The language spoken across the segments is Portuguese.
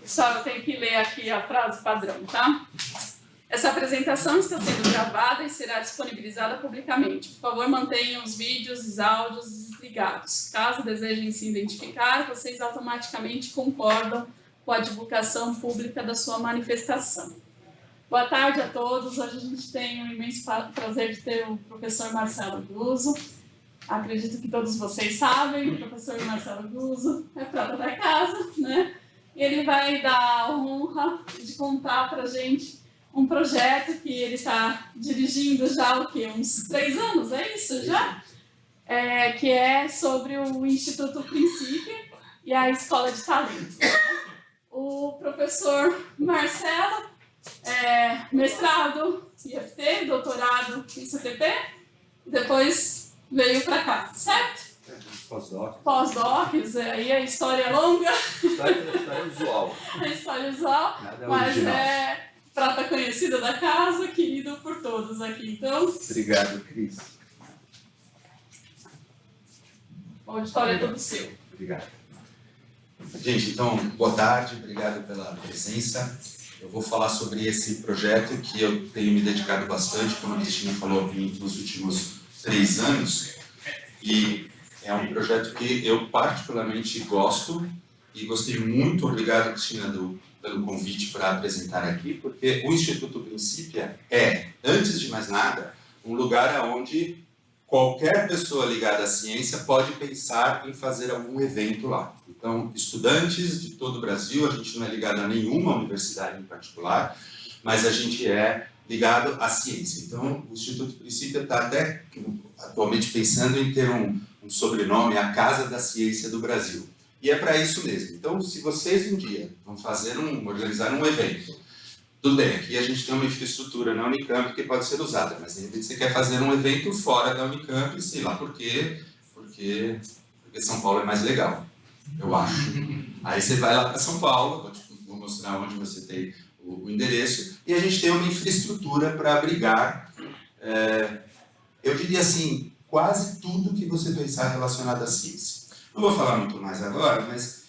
Pessoal, eu tenho que ler aqui a frase padrão, tá? Essa apresentação está sendo gravada e será disponibilizada publicamente. Por favor, mantenham os vídeos e os áudios desligados. Caso desejem se identificar, vocês automaticamente concordam com a divulgação pública da sua manifestação. Boa tarde a todos. Hoje a gente tem um imenso prazer de ter o professor Marcelo Guzzo. Acredito que todos vocês sabem, o professor Marcelo Guzzo é prata da casa, né? E ele vai dar a honra de contar para a gente um projeto que ele está dirigindo já há uns 3 anos, é isso já? Que é sobre o Instituto Princípio e a Escola de Talentos. O professor Marcelo mestrado IFT, doutorado em CTP, depois veio para cá, certo? Pós-doc. Pós-docs, aí a história é longa. História usual. A história usual, mas original. é prata conhecida da casa, querido por todos aqui. Então, Obrigado, Cris. o auditório é todo seu. Obrigado. Gente, então, boa tarde, obrigado pela presença. Eu vou falar sobre esse projeto que eu tenho me dedicado bastante, como a Cristina falou, nos últimos 3 anos. E é um projeto que eu particularmente gosto e gostei muito. Obrigado, Cristina, pelo convite para apresentar aqui, porque o Instituto Princípia é, antes de mais nada, um lugar onde qualquer pessoa ligada à ciência pode pensar em fazer algum evento lá. Então, estudantes de todo o Brasil, a gente não é ligado a nenhuma universidade em particular, mas a gente é ligado à ciência. Então, o Instituto Princípia está até atualmente pensando em ter um sobrenome, a Casa da Ciência do Brasil. E é para isso mesmo. Então, se vocês um dia vão organizar um evento, tudo bem, aqui a gente tem uma infraestrutura na Unicamp que pode ser usada, mas de repente você quer fazer um evento fora da Unicamp, sei lá por quê, porque São Paulo é mais legal, eu acho. Aí você vai lá para São Paulo, vou mostrar onde você tem o endereço, e a gente tem uma infraestrutura para abrigar, eu diria assim, quase tudo que você pensar relacionado à ciência. Não vou falar muito mais agora, mas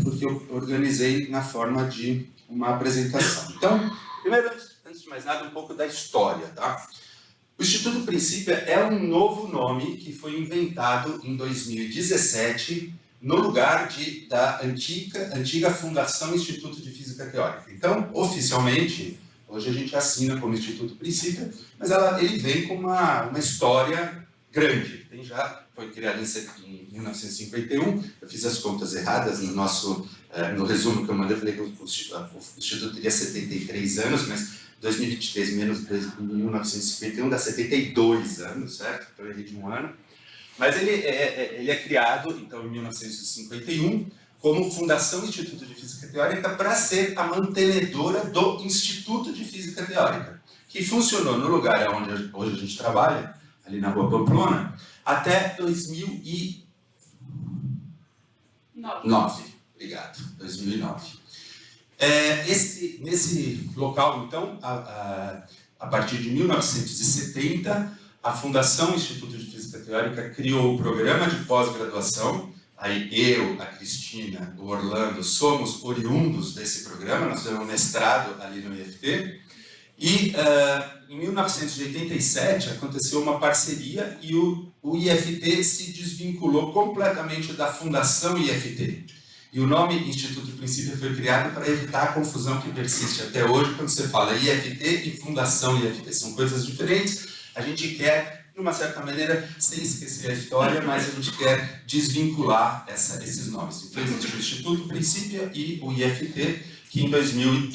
porque eu organizei na forma de uma apresentação. Então, primeiro, antes de mais nada, um pouco da história, tá? O Instituto Princípia é um novo nome que foi inventado em 2017 no lugar da antiga Fundação Instituto de Física Teórica. Então, oficialmente, hoje a gente assina como Instituto Princípia, mas ele vem com uma história grande. Foi criado em 1951, eu fiz as contas erradas no resumo que eu mandei, eu falei que o Instituto teria 73 anos, mas 2023 menos 1951 dá 72 anos, certo? Então eu errei de 1 ano. Mas ele é criado, então, em 1951, como Fundação Instituto de Física Teórica para ser a mantenedora do Instituto de Física Teórica, que funcionou no lugar onde hoje a gente trabalha, ali na Rua Pamplona, até 2009. Obrigado, 2009. Nesse local, então, a partir de 1970, a Fundação Instituto de Física Teórica criou o programa de pós-graduação. Aí eu, a Cristina, o Orlando, somos oriundos desse programa, nós temos um mestrado ali no IFT. E em 1987 aconteceu uma parceria e o IFT se desvinculou completamente da Fundação IFT. E o nome Instituto Princípio foi criado para evitar a confusão que persiste até hoje quando você fala IFT e Fundação IFT. São coisas diferentes. A gente quer, de uma certa maneira, sem esquecer a história, mas a gente quer desvincular esses nomes. Então existe o Instituto Princípio e o IFT, que em 2000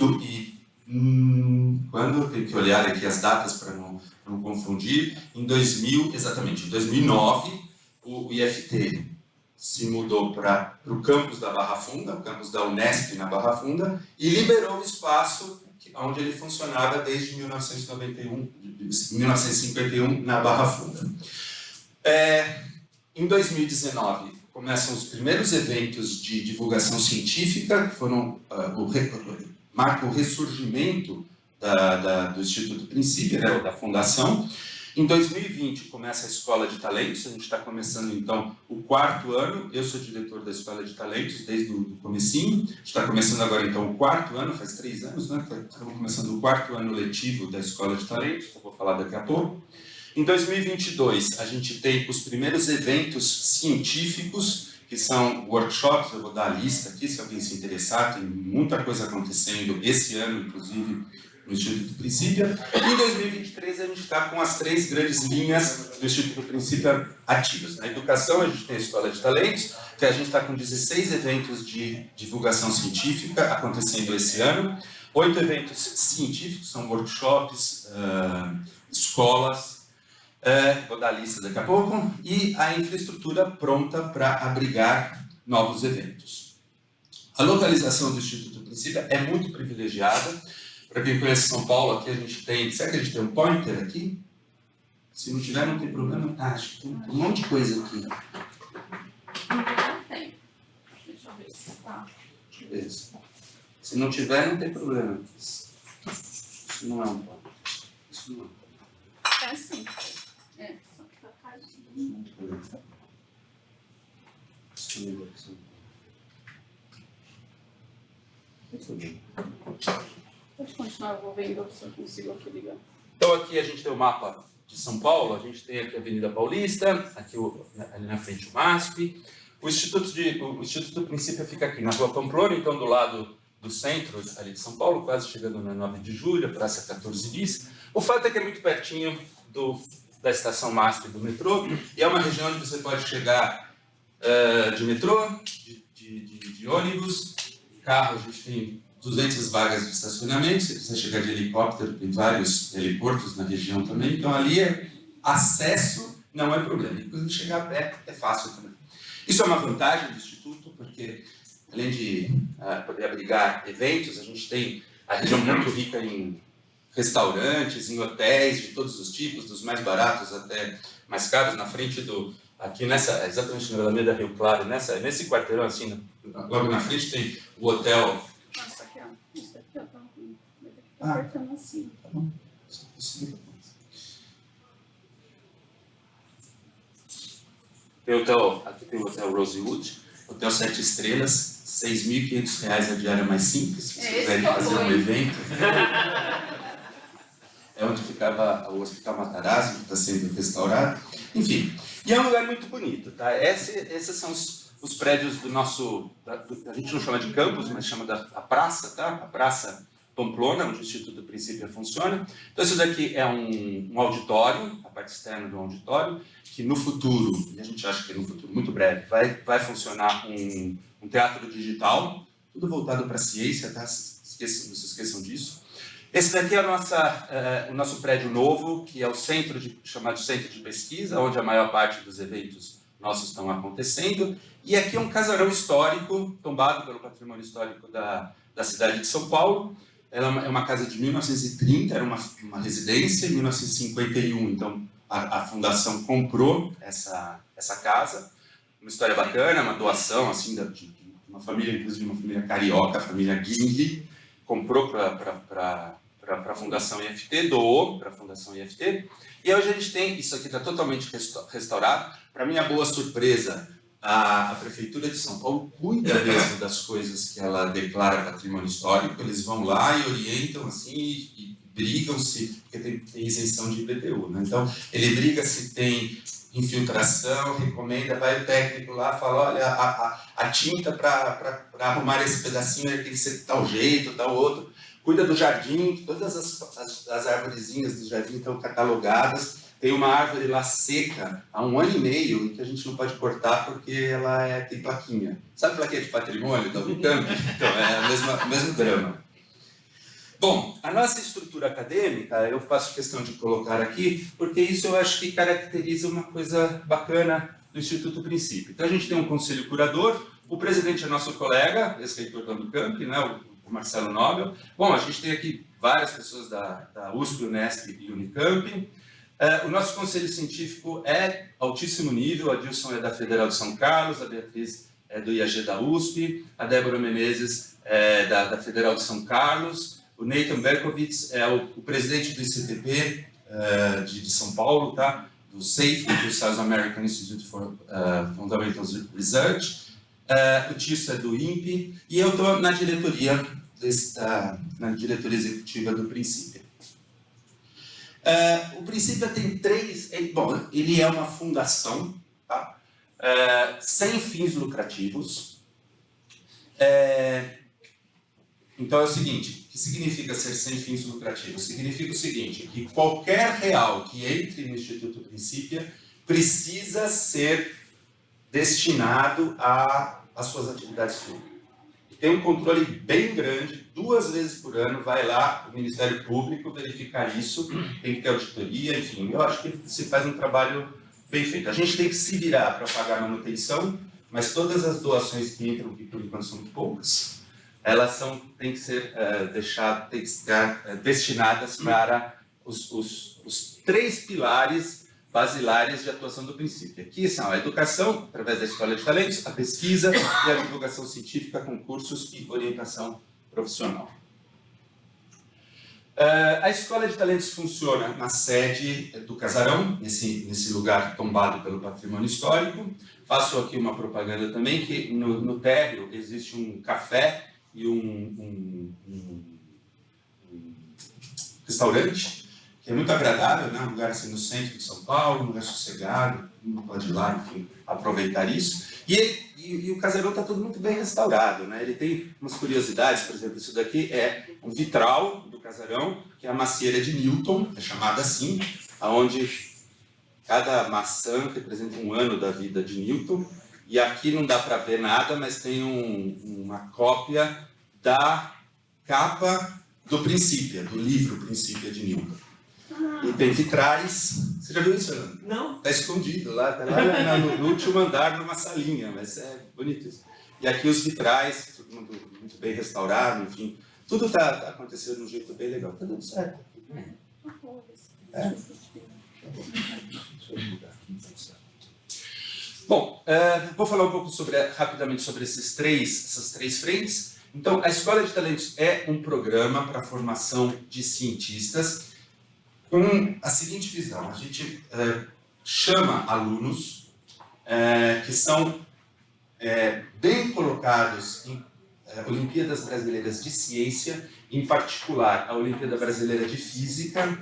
quando eu tenho que olhar aqui as datas para não confundir, em 2009, o IFT se mudou para o campus da Barra Funda, o campus da Unesp na Barra Funda, e liberou o espaço onde ele funcionava desde 1951 na Barra Funda. Em 2019, começam os primeiros eventos de divulgação científica, que foram marca o ressurgimento do Instituto Princípio, da Fundação, Em 2020 começa a Escola de Talentos, a gente está começando então o 4º ano, eu sou diretor da Escola de Talentos desde o comecinho, a gente está começando agora então o 4º ano, faz 3 anos, né? Estamos começando o 4º ano letivo da Escola de Talentos, que eu vou falar daqui a pouco. Em 2022 a gente tem os primeiros eventos científicos, que são workshops, eu vou dar a lista aqui se alguém se interessar, tem muita coisa acontecendo esse ano, inclusive, no Instituto Princípio. E em 2023 a gente está com as 3 grandes linhas do Instituto Princípio ativas. Na educação a gente tem a Escola de Talentos, que a gente está com 16 eventos de divulgação científica acontecendo esse ano, 8 eventos científicos, são workshops, escolas, vou dar a lista daqui a pouco, e a infraestrutura pronta para abrigar novos eventos. A localização do Instituto Princípio é muito privilegiada. Para quem conhece São Paulo, aqui a gente tem... Será que a gente tem um pointer aqui? Se não tiver, não tem problema. Acho que tem um monte de coisa aqui. Não tem. Deixa eu ver se tá. Deixa eu ver. Se não tiver, não tem problema. Isso não é um pointer. Isso não é. É sim. É, só que tá caidinho. Pode continuar, eu vou vendo se eu consigo aqui ligar. Então aqui a gente tem o mapa de São Paulo, a gente tem aqui a Avenida Paulista, aqui ali na frente o MASP. O Instituto Princípio fica aqui na Rua Pamplona, então do lado do centro ali de São Paulo, quase chegando na 9 de julho, Praça 14 Bis. O fato é que é muito pertinho da estação MASP do metrô, e é uma região onde você pode chegar de metrô, de ônibus, carro, a gente tem 200 vagas de estacionamento, se quiser chegar de helicóptero, tem vários heliportos na região também, então ali acesso não é problema, inclusive chegar a pé é fácil também. Isso é uma vantagem do Instituto, porque além de poder abrigar eventos, a gente tem a região muito rica em restaurantes, em hotéis de todos os tipos, dos mais baratos até mais caros, na frente aqui exatamente na Alameda Rio Claro, nesse quarteirão assim, logo na frente tem o hotel. Nossa, aqui ó, isso aqui ó, tá ruim. Tá apertando assim. Tá bom. Aqui tem o Hotel Rosewood, Hotel 7 estrelas, R$ 6.500 a diária mais simples, se vocês quiserem fazer um evento. É onde ficava o Hospital Matarazzo, que está sendo restaurado. Enfim, e é um lugar muito bonito, tá? Esses são os prédios do nosso... A gente não chama de campus, mas chama a praça, tá? A Praça Pamplona, onde o Instituto Princípio funciona. Então, isso daqui é um auditório, a parte externa do auditório, que no futuro, e a gente acha que no futuro muito breve, vai funcionar um teatro digital, tudo voltado para a ciência, tá? Não se esqueçam disso. Esse daqui é o nosso prédio novo, que é o chamado Centro de Pesquisa, onde a maior parte dos eventos nossos estão acontecendo. E aqui é um casarão histórico, tombado pelo patrimônio histórico da cidade de São Paulo. Ela é uma casa de 1930, era uma residência, em 1951, então a fundação comprou essa casa. Uma história bacana, uma doação assim, de uma família, inclusive uma família carioca, a família Guingli, comprou para a Fundação IFT, doou para a Fundação IFT, e hoje a gente tem, isso aqui está totalmente restaurado. Para minha boa surpresa, a Prefeitura de São Paulo cuida mesmo das coisas que ela declara patrimônio histórico, eles vão lá e orientam assim, e brigam-se, porque tem isenção de IPTU, né? Então, ele briga se tem infiltração, recomenda, vai o técnico lá, fala, olha, a tinta para arrumar esse pedacinho tem que ser de tal jeito, tal outro. Cuida do jardim, todas as arvorezinhas do jardim estão catalogadas. Tem uma árvore lá seca há 1 ano e meio e que a gente não pode cortar porque ela tem plaquinha. Sabe plaquinha de patrimônio da Unicamp? Então, é o mesmo drama. Bom, a nossa estrutura acadêmica, eu faço questão de colocar aqui, porque isso eu acho que caracteriza uma coisa bacana do Instituto Princípio. Então, a gente tem um conselho curador, o presidente é nosso colega, ex-reitor da Unicamp, né, o Marcelo Nobel. Bom, a gente tem aqui várias pessoas da USP, Unesp e Unicamp. O nosso conselho científico é altíssimo nível, a Dilson é da Federal de São Carlos, a Beatriz é do IAG da USP, a Débora Menezes é da Federal de São Carlos, o Nathan Berkowitz é o presidente do ICTP de São Paulo, tá? Do SAFE, do South American Institute for Fundamental Research. O Tirso é do INPE e eu estou na diretoria executiva do Princípio. O Princípio tem três... Bom, ele é uma fundação, tá? Sem fins lucrativos. Então é o seguinte, o que significa ser sem fins lucrativos? Significa o seguinte, que qualquer real que entre no Instituto Princípio precisa ser destinado às suas atividades públicas. Tem um controle bem grande, 2 vezes por ano vai lá o Ministério Público verificar isso, tem que ter auditoria, enfim, eu acho que se faz um trabalho bem feito. A gente tem que se virar para pagar a manutenção, mas todas as doações que entram, que por enquanto são muito poucas, elas têm que ser destinadas para os 3 pilares basilares de atuação do Princípio. Aqui são a educação, através da Escola de Talentos, a pesquisa e a divulgação científica com cursos e orientação profissional. A Escola de Talentos funciona na sede do Casarão, nesse lugar tombado pelo patrimônio histórico. Faço aqui uma propaganda também, que no térreo existe um café e um restaurante, que é muito agradável, né? Um lugar assim no centro de São Paulo, um lugar sossegado, não pode ir lá, enfim, aproveitar isso. E o Casarão está tudo muito bem restaurado, né? Ele tem umas curiosidades, por exemplo, isso daqui é um vitral do Casarão, que é a macieira de Newton, é chamada assim, onde cada maçã representa um ano da vida de Newton, e aqui não dá para ver nada, mas tem uma cópia da capa do Princípio, do livro Princípio de Newton. E tem vitrais. Você já viu isso, Ana? Não. Está escondido lá, está lá no último andar, numa salinha, mas é bonito isso. E aqui os vitrais, todo mundo muito bem restaurado, enfim. Tudo está acontecendo de um jeito bem legal. Está dando certo. Bom, vou falar um pouco rapidamente sobre essas três frentes. Então, a Escola de Talentos é um programa para a formação de cientistas com a seguinte visão: a gente chama alunos que são bem colocados em Olimpíadas Brasileiras de Ciência, em particular a Olimpíada Brasileira de Física.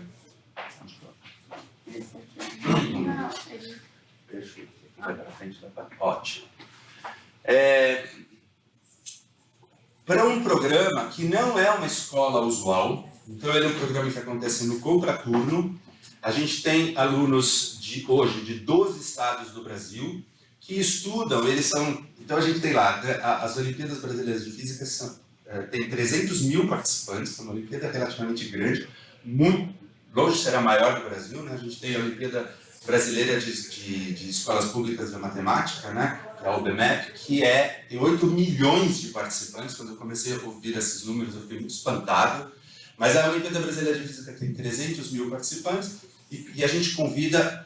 Perfeito. Ótimo. Para um programa que não é uma escola usual, então ele é um programa que acontece no contraturno. A gente tem alunos hoje de 12 estados do Brasil que estudam, então a gente tem lá, as Olimpíadas Brasileiras de Física tem 300 mil participantes, é uma Olimpíada relativamente grande, muito longe será a maior do Brasil, né? A gente tem a Olimpíada Brasileira de Escolas Públicas de Matemática, né? Que é a OBMEP, que tem 8 milhões de participantes. Quando eu comecei a ouvir esses números, eu fiquei muito espantado. Mas a Olimpíada Brasileira de Física tem 300 mil participantes e a gente convida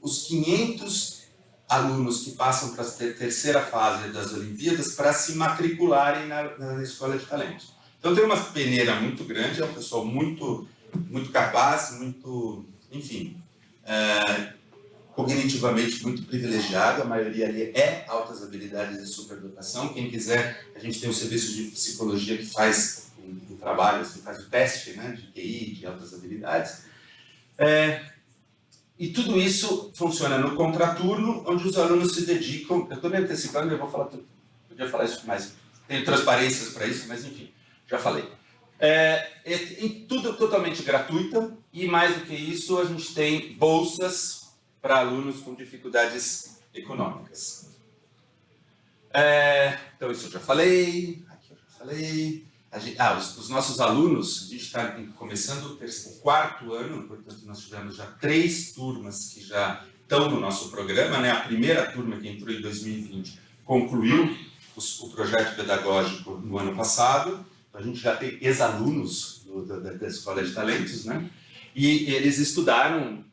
os 500 alunos que passam para a terceira fase das Olimpíadas para se matricularem na Escola de Talentos. Então tem uma peneira muito grande, é um pessoal muito capaz, enfim, cognitivamente muito privilegiado. A maioria ali é altas habilidades e superdotação. Quem quiser, a gente tem um serviço de psicologia que faz um trabalho, que faz o teste, né, de QI, de altas habilidades. E tudo isso funciona no contraturno, onde os alunos se dedicam. Eu estou me antecipando, eu vou falar tudo. Podia falar isso mais. Tenho transparências para isso, mas enfim, já falei. Tudo totalmente gratuito, e mais do que isso, a gente tem bolsas para alunos com dificuldades econômicas. Então, isso eu já falei, aqui eu já falei. Os nossos alunos, a gente está começando o 4º ano, portanto, nós tivemos já 3 turmas que já estão no nosso programa, né? A primeira turma, que entrou em 2020, concluiu o projeto pedagógico no ano passado. A gente já tem ex-alunos da Escola de Talentos, né? E eles estudaram,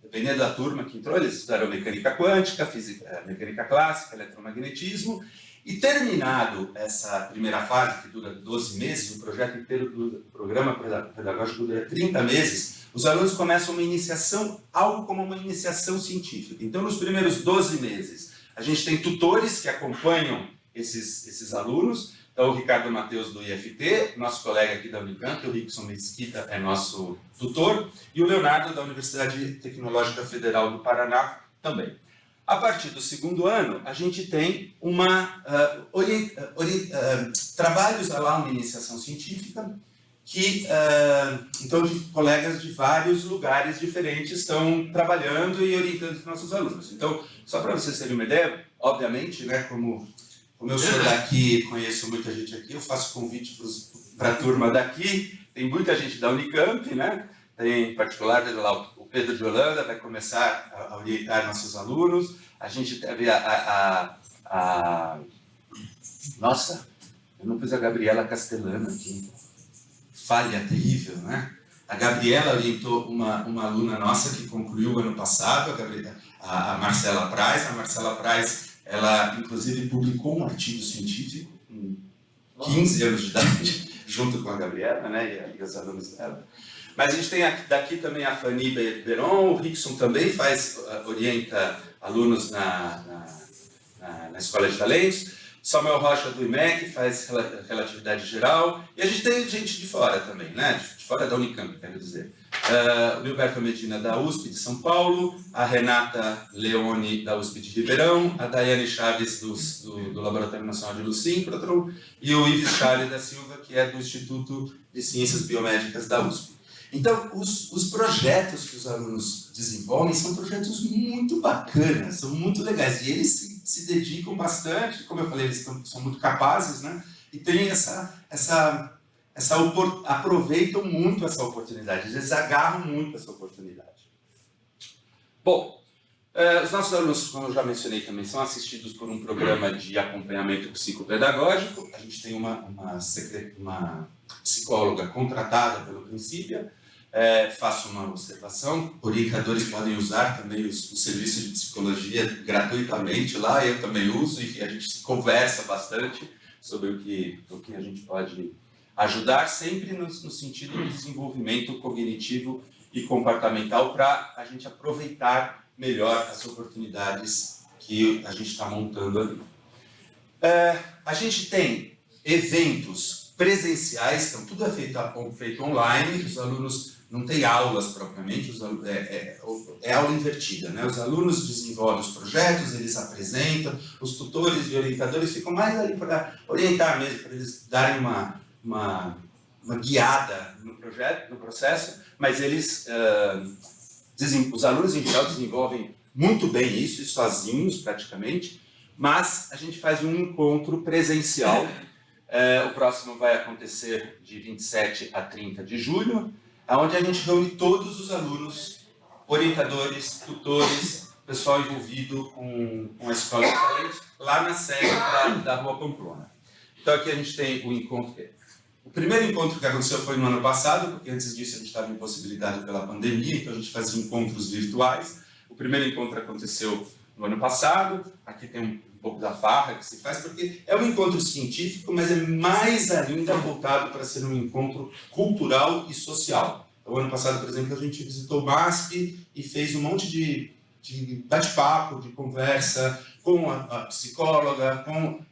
dependendo da turma que entrou, eles estudaram mecânica quântica, física, mecânica clássica, eletromagnetismo, E terminado essa primeira fase, que dura 12 meses, o projeto inteiro do programa pedagógico dura 30 meses, os alunos começam uma iniciação, algo como uma iniciação científica. Então, nos primeiros 12 meses, a gente tem tutores que acompanham esses alunos. Então, o Ricardo Mateus, do IFT, nosso colega aqui da Unicamp, o Rickson Mesquita é nosso tutor, e o Leonardo, da Universidade Tecnológica Federal do Paraná, também. A partir do segundo ano, a gente tem trabalhos lá, uma iniciação científica, que, então, de colegas de vários lugares diferentes estão trabalhando e orientando os nossos alunos. Então, só para vocês terem uma ideia, obviamente, né, como eu sou daqui, conheço muita gente aqui, eu faço convite para a turma daqui, tem muita gente da Unicamp, né? Tem, em particular, lá, o Pedro de Holanda vai começar a orientar nossos alunos. A gente teve Nossa, eu não pus a Gabriela Castellano aqui. Falha terrível, né? A Gabriela orientou uma aluna nossa que concluiu o ano passado, a Marcela Praz. A Marcela Praz, ela, inclusive, publicou um artigo científico com 15 anos de idade, junto com a Gabriela, né, e os alunos dela. Mas a gente tem daqui também a Fanny Beron, o Rickson também orienta alunos na Escola de Talentos, Samuel Rocha do IMEC faz relatividade geral, e a gente tem gente de fora também, né, de fora da Unicamp, quero dizer. O Gilberto Medina, da USP de São Paulo, a Renata Leone, da USP de Ribeirão, a Daiane Chaves, do Laboratório Nacional de Lucíncrotron, e o Ives Charles da Silva, que é do Instituto de Ciências Biomédicas da USP. Então, os projetos que os alunos desenvolvem são projetos muito bacanas, são muito legais, e eles se dedicam bastante, como eu falei, eles são muito capazes, né? E tem aproveitam muito essa oportunidade, eles agarram muito essa oportunidade. Bom, os nossos alunos, como eu já mencionei também, são assistidos por um programa de acompanhamento psicopedagógico. A gente tem uma psicóloga contratada pelo Princípio. Faço uma observação, orientadores podem usar também os serviços de psicologia gratuitamente lá, eu também uso, e a gente conversa bastante sobre o que a gente pode ajudar, sempre no sentido de desenvolvimento cognitivo e comportamental, para a gente aproveitar melhor as oportunidades que a gente está montando ali. A gente tem eventos presenciais, então tudo é feito online, os alunos não têm aulas propriamente, é aula invertida, né? Os alunos desenvolvem os projetos, eles apresentam, os tutores e orientadores ficam mais ali para orientar mesmo, para eles darem uma guiada no projeto, no processo, mas os alunos em geral desenvolvem muito bem isso sozinhos praticamente, mas a gente faz um encontro presencial. O próximo vai acontecer de 27 a 30 de julho, onde a gente reúne todos os alunos, orientadores, tutores, pessoal envolvido com a Escola de Talentos, lá na sede da Rua Pamplona. Então aqui a gente tem o encontro. O primeiro encontro que aconteceu foi no ano passado, porque antes disso a gente estava impossibilitado pela pandemia, então a gente fazia encontros virtuais. O primeiro encontro aconteceu no ano passado, aqui tem um pouco da farra que se faz, porque é um encontro científico, mas é mais ainda voltado para ser um encontro cultural e social. O ano passado, por exemplo, a gente visitou o MASP e fez um monte de bate-papo, de conversa com a psicóloga,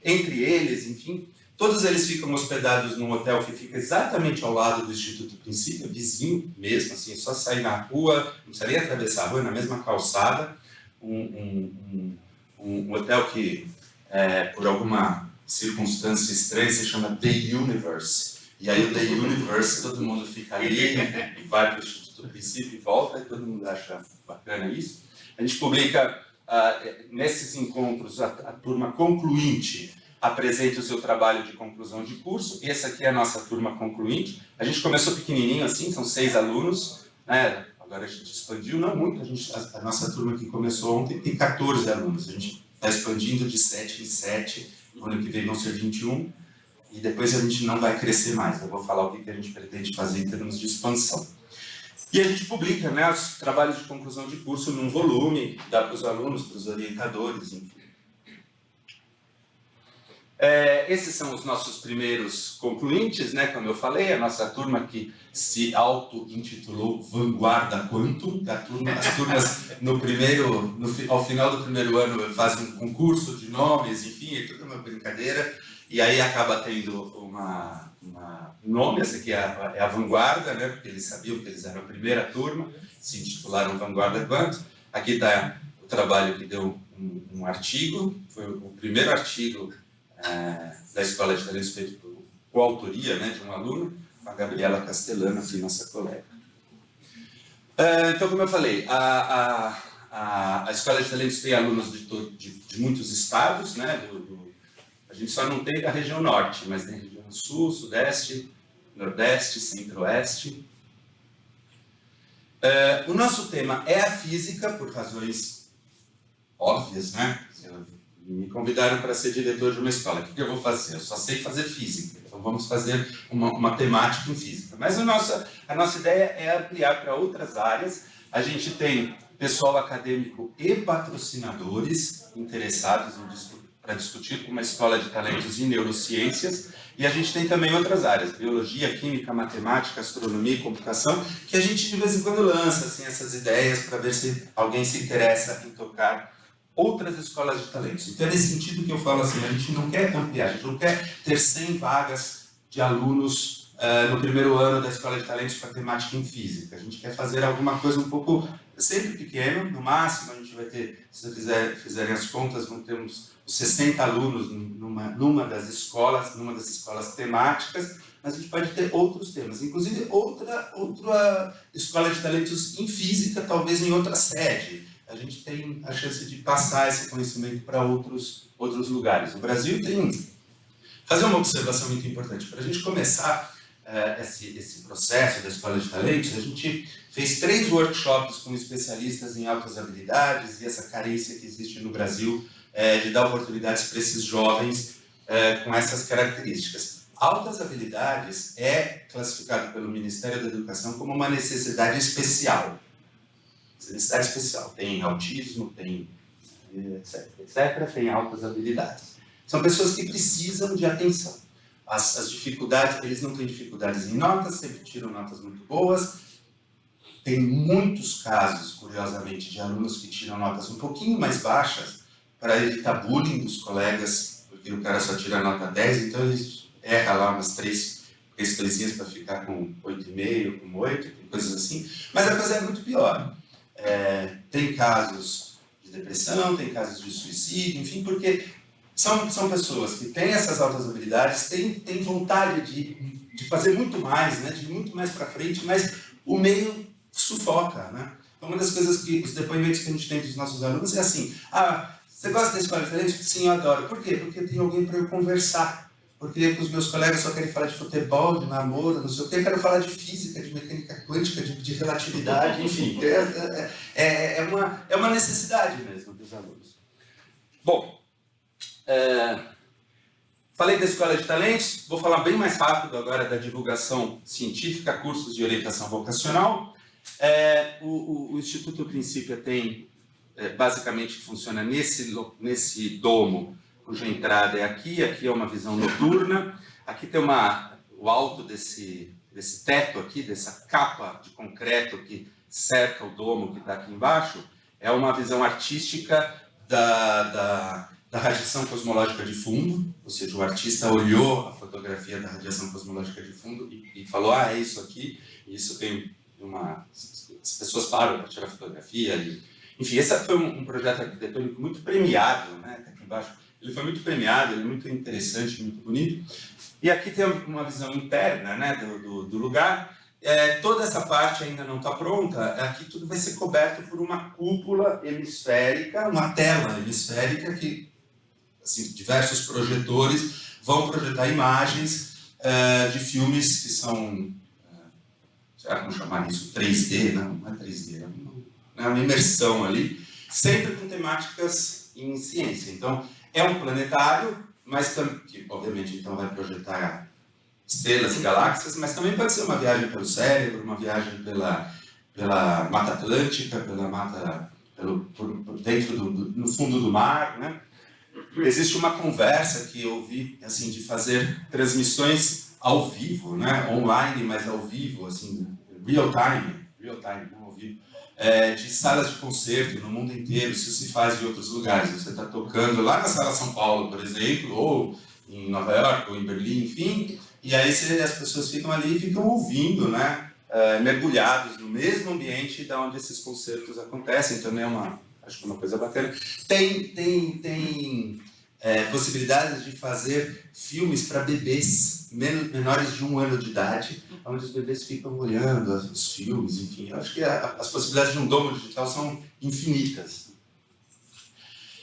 entre eles, enfim. Todos eles ficam hospedados num hotel que fica exatamente ao lado do Instituto Princípio, vizinho mesmo, assim, só sair na rua, não precisa nem atravessar a rua, na mesma calçada. Um hotel que, por alguma circunstância estranha, se chama The Universe. E aí o The Universe, todo mundo fica ali, e vai para o Instituto Princípio e volta, e todo mundo acha bacana isso. A gente publica, nesses encontros, a turma concluinte apresenta o seu trabalho de conclusão de curso. Essa aqui é a nossa turma concluinte. A gente começou pequenininho assim, são 6 alunos, né? Agora a gente expandiu, não muito, a nossa turma que começou ontem tem 14 alunos, a gente está expandindo de 7 em 7, no ano que vem vão ser 21, e depois a gente não vai crescer mais. Eu vou falar o que a gente pretende fazer em termos de expansão. E a gente publica, né, os trabalhos de conclusão de curso num volume, dá para os alunos, para os orientadores, enfim. Esses são os nossos primeiros concluintes, né? Como eu falei, a nossa turma que se auto-intitulou Vanguarda Quantum, as turmas ao final do primeiro ano fazem um concurso de nomes, enfim, é tudo uma brincadeira, e aí acaba tendo um nome, essa aqui é a Vanguarda, né? Porque eles sabiam que eles eram a primeira turma, se intitularam Vanguarda Quantum. Aqui está o trabalho que deu um artigo, foi o primeiro artigo da Escola de Talentos feito por coautoria, né, de um aluno, com a Gabriela Castellano, aqui, nossa colega. Então, como eu falei, a Escola de Talentos tem alunos de muitos estados, né, a gente só não tem da região norte, mas tem região sul, sudeste, nordeste, centro-oeste. O nosso tema é a física, por razões óbvias, né? Me convidaram para ser diretor de uma escola. O que eu vou fazer? Eu só sei fazer física. Então vamos fazer uma temática em física. Mas a nossa ideia é ampliar para outras áreas. A gente tem pessoal acadêmico e patrocinadores interessados para discutir com uma escola de talentos em neurociências. E a gente tem também outras áreas, biologia, química, matemática, astronomia e computação, que a gente de vez em quando lança assim, essas ideias para ver se alguém se interessa em tocar outras escolas de talentos. Então é nesse sentido que eu falo assim, a gente não quer ampliar, a gente não quer ter 100 vagas de alunos no primeiro ano da escola de talentos para temática em física. A gente quer fazer alguma coisa um pouco, sempre pequeno, no máximo a gente vai ter, se vocês fizerem as contas, vão ter uns 60 alunos numa das escolas temáticas, mas a gente pode ter outros temas, inclusive outra escola de talentos em física, talvez em outra sede. A gente tem a chance de passar esse conhecimento para outros lugares. O Brasil tem... Fazer uma observação muito importante. Para a gente começar esse processo da Escola de Talentos, a gente fez 3 workshops com especialistas em altas habilidades e essa carência que existe no Brasil de dar oportunidades para esses jovens com essas características. Altas habilidades é classificado pelo Ministério da Educação como uma necessidade especial. Necessidade especial. Tem autismo, tem etc. Tem altas habilidades. São pessoas que precisam de atenção. As dificuldades, eles não têm dificuldades em notas, sempre tiram notas muito boas. Tem muitos casos, curiosamente, de alunos que tiram notas um pouquinho mais baixas para evitar bullying dos colegas, porque o cara só tira nota 10, então ele erra lá umas 3 coisinhas para ficar com 8,5, com 8, coisas assim. Mas a coisa é muito pior. Tem casos de depressão, tem casos de suicídio, enfim, porque são pessoas que têm essas altas habilidades, têm vontade de fazer muito mais, né, de ir muito mais para frente, mas o meio sufoca, né? Então, uma das coisas que, os depoimentos que a gente tem dos nossos alunos é assim, você gosta da escola de talentos? Sim, eu adoro. Por quê? Porque tem alguém para eu conversar. Porque os meus colegas só querem falar de futebol, de namoro, não sei o quê, eu quero falar de física, de mecânica quântica, de relatividade, enfim. É uma necessidade mesmo dos alunos. Bom, falei da Escola de Talentos, vou falar bem mais rápido agora da divulgação científica, cursos de orientação vocacional. O Instituto Princípia tem, basicamente, funciona nesse domo, cuja entrada é aqui é uma visão noturna. Aqui tem o alto desse teto aqui, dessa capa de concreto que cerca o domo que está aqui embaixo, é uma visão artística da radiação cosmológica de fundo, ou seja, o artista olhou a fotografia da radiação cosmológica de fundo e falou, é isso aqui, isso tem as pessoas param para tirar fotografia. Enfim, esse foi um projeto arquitetônico muito premiado, né? Tá aqui embaixo. Ele foi muito premiado, ele é muito interessante, muito bonito. E aqui tem uma visão interna, né, do lugar. Toda essa parte ainda não está pronta. Aqui tudo vai ser coberto por uma cúpula hemisférica, uma tela hemisférica que, assim, diversos projetores vão projetar imagens de filmes que são, será que vamos chamar isso 3D? Não é 3D, é uma imersão ali, sempre com temáticas em ciência. Então, é um planetário, mas que obviamente então vai projetar estrelas e galáxias, mas também pode ser uma viagem pelo cérebro, uma viagem pela Mata Atlântica, pela mata, no fundo do mar, né? existe uma conversa que eu vi, assim, de fazer transmissões ao vivo, né? Online, mas ao vivo, assim, real time, não ao vivo, de salas de concerto no mundo inteiro. Isso se faz em outros lugares. Você está tocando lá na Sala São Paulo, por exemplo, ou em Nova York, ou em Berlim, enfim, e aí as pessoas ficam ali e ficam ouvindo, né? Mergulhados no mesmo ambiente da onde esses concertos acontecem. Também acho que é uma coisa bacana. Tem possibilidades de fazer filmes para bebês menores de 1 ano de idade, onde os bebês ficam olhando os filmes, enfim. Eu acho que as possibilidades de um domo digital são infinitas.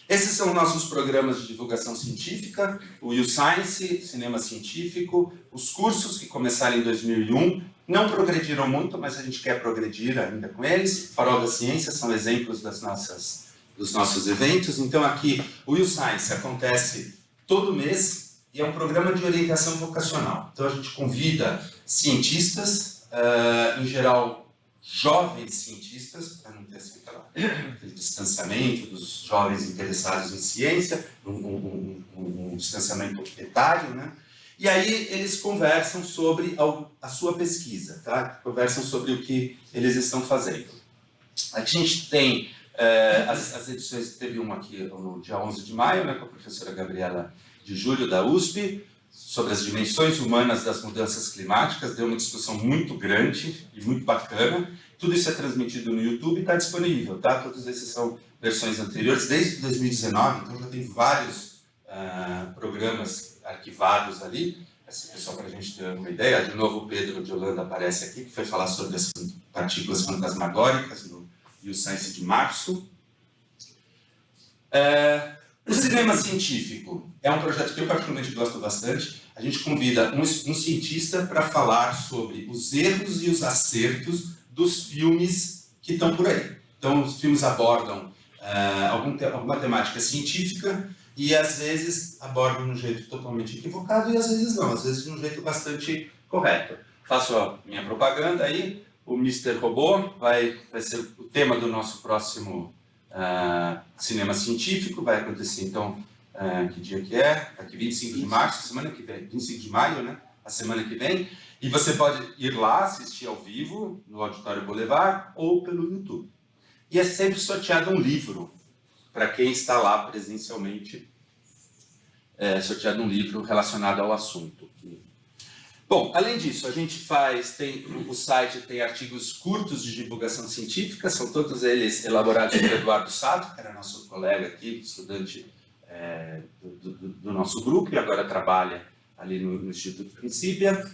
Esses são nossos programas de divulgação científica, o YouScience, Cinema Científico, os cursos que começaram em 2001, não progrediram muito, mas a gente quer progredir ainda com eles. Farol da Ciência são exemplos dos nossos eventos. Então aqui o YouScience acontece todo mês e é um programa de orientação vocacional. Então a gente convida cientistas, em geral jovens cientistas, para não ter aquele distanciamento dos jovens interessados em ciência, um distanciamento etário, né? E aí eles conversam sobre a sua pesquisa, tá? Conversam sobre o que eles estão fazendo. A gente tem as edições, teve uma aqui no dia 11 de maio, né, com a professora Gabriela de Júlio, da USP, sobre as dimensões humanas das mudanças climáticas. Deu uma discussão muito grande e muito bacana. Tudo isso é transmitido no YouTube e está disponível, tá? Todos esses são versões anteriores, desde 2019, então já tem vários programas arquivados ali. Só para a gente ter uma ideia, de novo o Pedro de Holanda aparece aqui, que foi falar sobre as partículas fantasmagóricas no YouScience de março. O cinema científico é um projeto que eu particularmente gosto bastante. A gente convida um cientista para falar sobre os erros e os acertos dos filmes que estão por aí. Então, os filmes abordam alguma temática científica e, às vezes, abordam de um jeito totalmente equivocado e, às vezes, não. Às vezes, de um jeito bastante correto. Faço a minha propaganda aí. O Mr. Robô vai ser o tema do nosso próximo cinema científico. Vai acontecer, então, que dia que é? Aqui 25 de março, semana que vem. 25 de maio, né? A semana que vem. E você pode ir lá assistir ao vivo, no Auditório Boulevard, ou pelo YouTube. E é sempre sorteado um livro, para quem está lá presencialmente, sorteado um livro relacionado ao assunto. Bom, além disso, a gente o site tem artigos curtos de divulgação científica, são todos eles elaborados por Eduardo Sato, que era nosso colega aqui, estudante do nosso grupo, e agora trabalha ali no Instituto Principia.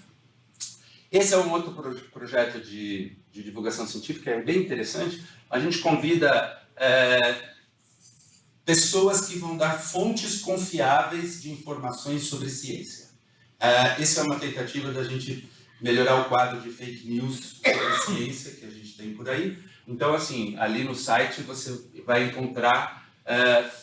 Esse é um outro projeto de divulgação científica, é bem interessante. A gente convida pessoas que vão dar fontes confiáveis de informações sobre ciência. Essa é uma tentativa da gente melhorar o quadro de fake news sobre ciência que a gente tem por aí. Então, assim, ali no site você vai encontrar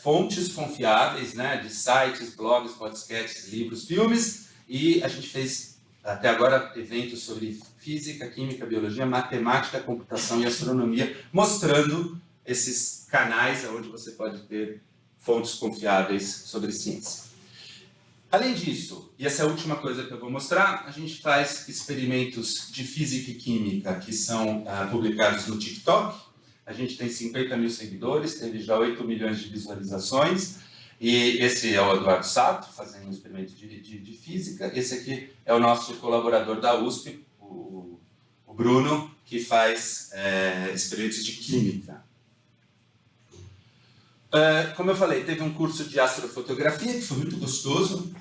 fontes confiáveis, né, de sites, blogs, podcasts, livros, filmes, e a gente fez até agora eventos sobre física, química, biologia, matemática, computação e astronomia, mostrando esses canais onde você pode ter fontes confiáveis sobre ciência. Além disso, e essa é a última coisa que eu vou mostrar, a gente faz experimentos de física e química que são publicados no TikTok. A gente tem 50 mil seguidores, teve já 8 milhões de visualizações. E esse é o Eduardo Sato, fazendo um experimento de física. Esse aqui é o nosso colaborador da USP, o Bruno, que faz experimentos de química. Como eu falei, teve um curso de astrofotografia, que foi muito gostoso.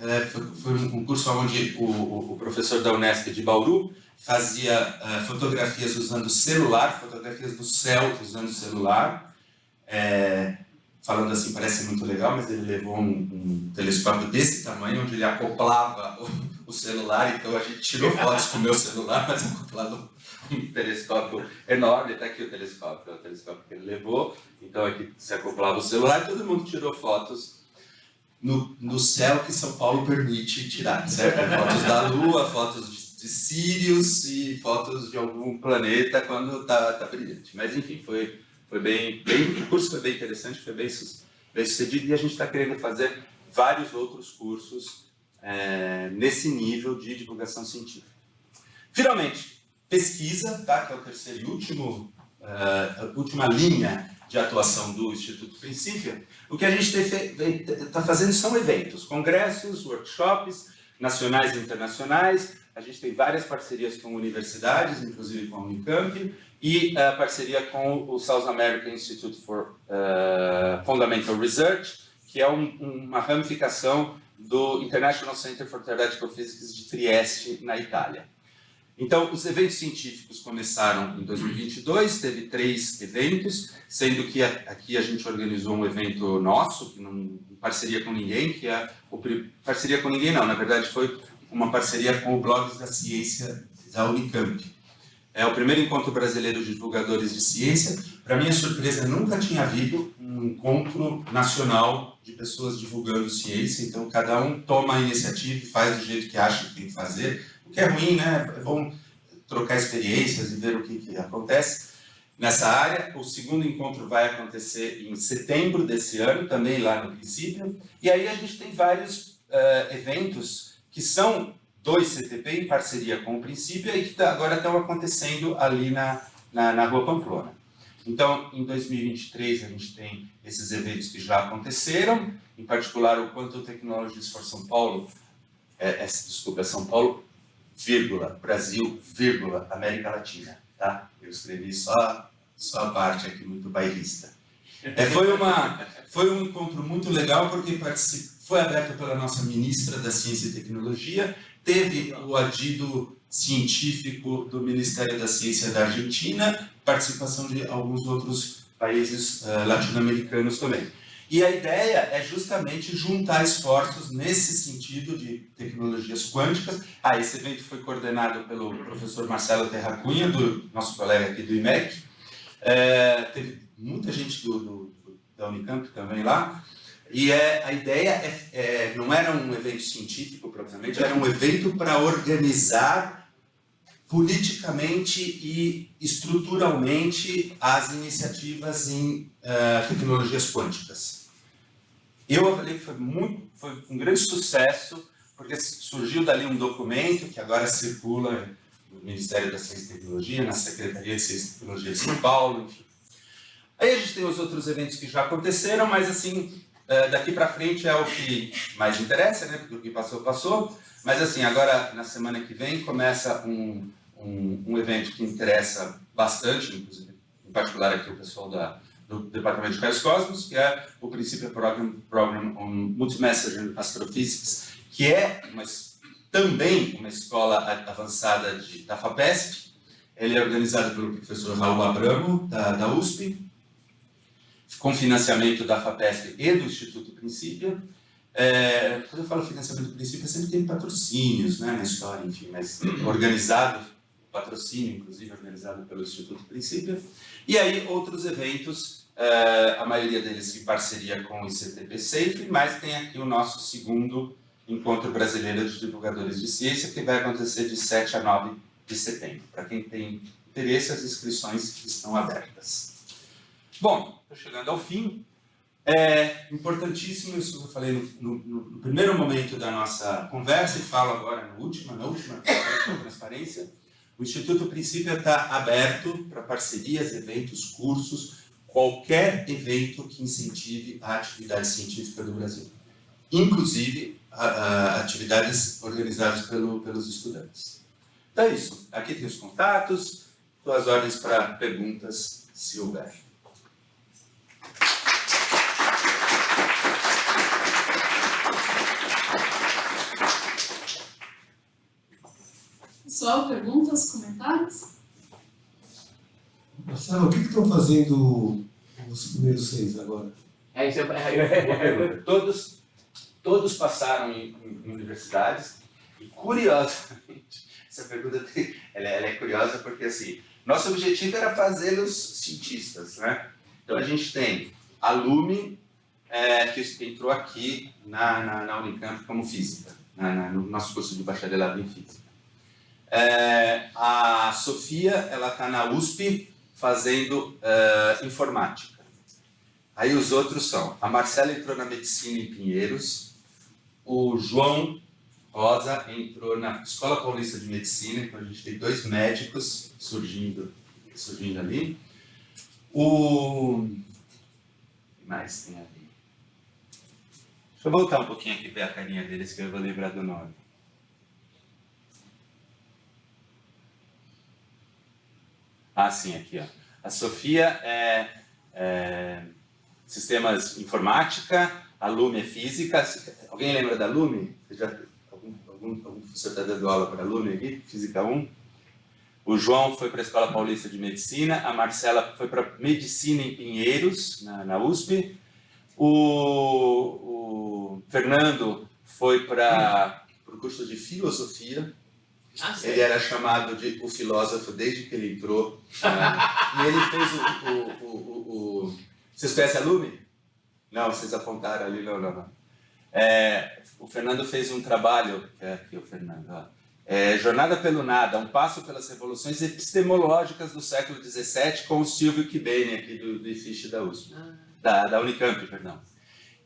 Foi um curso onde o professor da Unesp de Bauru fazia fotografias usando celular, fotografias do céu usando celular. Falando assim, parece muito legal, mas ele levou um telescópio desse tamanho, onde ele acoplava o celular. Então a gente tirou fotos com o meu celular, mas acoplado um telescópio enorme. Está aqui o telescópio, é o telescópio que ele levou. Então aqui se acoplava o celular e todo mundo tirou fotos no céu que São Paulo permite tirar, certo? Fotos da Lua, fotos de Sirius e fotos de algum planeta quando tá brilhante. Mas enfim, o curso foi bem interessante, foi bem sucedido, e a gente está querendo fazer vários outros cursos nesse nível de divulgação científica. Finalmente, pesquisa, tá? Que é o terceiro e a última linha de atuação do Instituto Princípio. O que a gente está fazendo são eventos, congressos, workshops, nacionais e internacionais. A gente tem várias parcerias com universidades, inclusive com a Unicamp, e parceria com o South American Institute for Fundamental Research, que é uma ramificação do International Center for Theoretical Physics de Trieste, na Itália. Então, os eventos científicos começaram em 2022, teve 3 eventos, sendo que aqui a gente organizou um evento nosso, que não em parceria com ninguém, que é parceria com ninguém não, na verdade foi uma parceria com o Blogs da Ciência da Unicamp. É o primeiro encontro brasileiro de divulgadores de ciência. Para minha surpresa, nunca tinha havido um encontro nacional de pessoas divulgando ciência, então cada um toma a iniciativa e faz do jeito que acha que tem que fazer, o que é ruim, né? É bom trocar experiências e ver o que acontece nessa área. O segundo encontro vai acontecer em setembro desse ano, também lá no Princípio, e aí a gente tem vários eventos que são 2 CTP em parceria com o Princípio e que agora estão acontecendo ali na Rua Pamplona. Então, em 2023, a gente tem esses eventos que já aconteceram, em particular o Quantum Technologies for São Paulo, desculpa, é São Paulo, vírgula, Brasil, vírgula, América Latina, tá? Eu escrevi só a parte aqui, muito bairrista. Foi um encontro muito legal, porque foi aberto pela nossa ministra da Ciência e Tecnologia, teve o adido científico do Ministério da Ciência da Argentina, participação de alguns outros países latino-americanos também. E a ideia é justamente juntar esforços nesse sentido de tecnologias quânticas. Esse evento foi coordenado pelo professor Marcelo Terracunha, nosso colega aqui do IMEC. Teve muita gente da Unicamp também lá. E a ideia não era um evento científico propriamente, era um evento para organizar politicamente e estruturalmente as iniciativas em tecnologias quânticas. Eu avaliei que foi um grande sucesso, porque surgiu dali um documento que agora circula no Ministério da Ciência e Tecnologia, na Secretaria de Ciência e Tecnologia de São Paulo, enfim. Aí a gente tem os outros eventos que já aconteceram, mas assim, daqui para frente é o que mais interessa, né? Porque o que passou, passou. Mas assim, agora na semana que vem começa um evento que interessa bastante, inclusive, em particular aqui o pessoal do Departamento de Raios Cósmicos, que é o Princípio Program on Multi-Messenger Astrophysics, que é também uma escola avançada da FAPESP. Ele é organizado pelo professor Raul Abramo, da USP, com financiamento da FAPESP e do Instituto Princípio. Quando eu falo financiamento do Princípio, sempre tem patrocínios, né, na história, enfim, mas organizado, patrocínio, inclusive, organizado pelo Instituto Princípio. E aí, outros eventos, a maioria deles em parceria com o ICTP Safe, mas tem aqui o nosso segundo Encontro Brasileiro de Divulgadores de Ciência, que vai acontecer de 7 a 9 de setembro. Para quem tem interesse, as inscrições estão abertas. Bom, estou chegando ao fim. É importantíssimo, isso que eu falei no primeiro momento da nossa conversa, e falo agora na última transparência. O Instituto Princípio está aberto para parcerias, eventos, cursos, qualquer evento que incentive a atividade científica do Brasil, inclusive atividades organizadas pelos estudantes. Então é isso. Aqui tem os contatos, estou às ordens para perguntas, se houver. Pessoal, perguntas, comentários? Marcelo, o que estão fazendo os primeiros 6 agora? Todos passaram em universidades e, curiosamente, essa pergunta ela é curiosa porque, assim, nosso objetivo era fazê-los cientistas, né? Então, a gente tem a Lume, que entrou aqui na Unicamp como física, no nosso curso de bacharelado em física. A Sofia, ela está na USP fazendo informática. Aí os outros são, a Marcela entrou na medicina em Pinheiros, o João Rosa entrou na Escola Paulista de Medicina, então a gente tem 2 médicos surgindo ali. O que mais tem ali? Deixa eu voltar um pouquinho aqui para ver a carinha deles, que eu vou lembrar do nome. Ah, sim, aqui, ó. A Sofia é Sistemas Informática, a Lume é Física. Alguém lembra da Lume? Algum professor está dando aula para a Lume aqui? Física 1. O João foi para a Escola Paulista de Medicina, a Marcela foi para Medicina em Pinheiros, na USP. O Fernando foi para o curso de Filosofia. Ele era chamado de o filósofo desde que ele entrou. E ele fez Vocês conhecem a Lume? Não, vocês apontaram ali, não. O Fernando fez um trabalho, que é aqui o Fernando, ó. Jornada pelo Nada, um passo pelas revoluções epistemológicas do século XVII, com o Silvio Kibene, aqui do IFISH da USP, da Unicamp, perdão.